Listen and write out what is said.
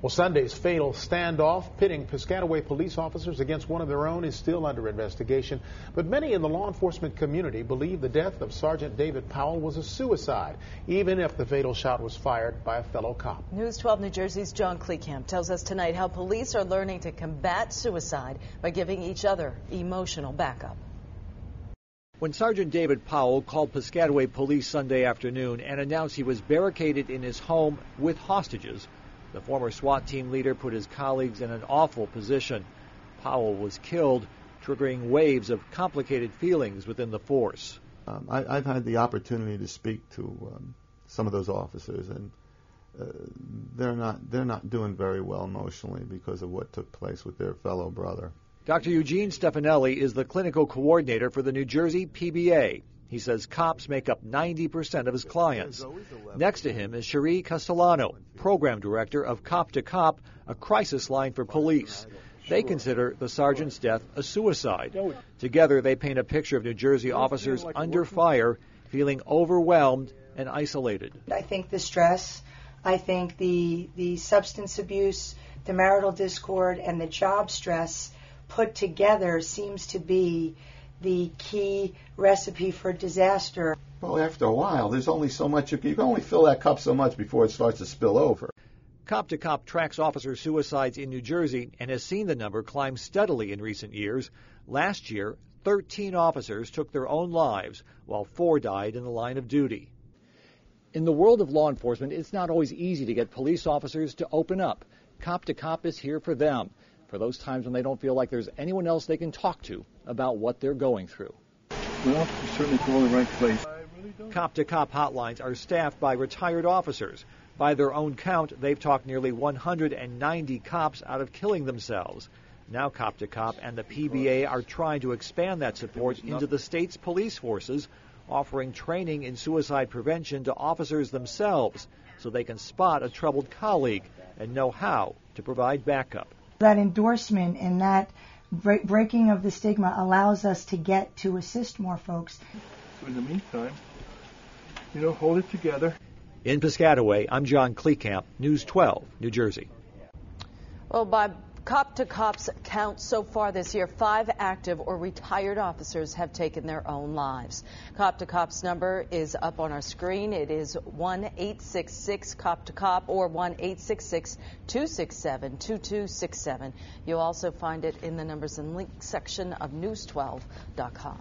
Well, Sunday's fatal standoff pitting Piscataway police officers against one of their own is still under investigation. But many in the law enforcement community believe the death of Sergeant David Powell was a suicide, even if the fatal shot was fired by a fellow cop. News 12 New Jersey's John Kleekamp tells us tonight how police are learning to combat suicide by giving each other emotional backup. When Sergeant David Powell called Piscataway police Sunday afternoon and announced he was barricaded in his home with hostages, the former SWAT team leader put his colleagues in an awful position. Powell was killed, triggering waves of complicated feelings within the force. I've had the opportunity to speak to some of those officers, and they're not doing very well emotionally because of what took place with their fellow brother. Dr. Eugene Stefanelli is the clinical coordinator for the New Jersey PBA. He says cops make up 90% of his clients. Next to him is Cherie Castellano, program director of Cop to Cop, a crisis line for police. They consider the sergeant's death a suicide. Together, they paint a picture of New Jersey officers under fire, feeling overwhelmed and isolated. I think the stress, I think the substance abuse, the marital discord, and the job stress put together seems to be the key recipe for disaster. Well, after a while, there's only so much you can only fill that cup so much before it starts to spill over. Cop to Cop tracks officer suicides in New Jersey and has seen the number climb steadily in recent years. Last year, 13 officers took their own lives, while 4 died in the line of duty. In the world of law enforcement, it's not always easy to get police officers to open up. Cop to Cop is here for them, for those times when they don't feel like there's anyone else they can talk to about what they're going through. Well, you certainly call the right place. Cop to Cop hotlines are staffed by retired officers. By their own count, they've talked nearly 190 cops out of killing themselves. Now Cop to Cop and the PBA are trying to expand that support into the state's police forces, offering training in suicide prevention to officers themselves so they can spot a troubled colleague and know how to provide backup. That endorsement and that breaking of the stigma allows us to get to assist more folks. So in the meantime, hold it together. In Piscataway, I'm John Kleekamp, News 12, New Jersey. Well, by Cop to Cop's count so far this year, 5 active or retired officers have taken their own lives. Cop to Cop's number is up on our screen. It is 1-866-COP-TO-COP or 1-866-267-2267. You'll also find it in the numbers and links section of news12.com.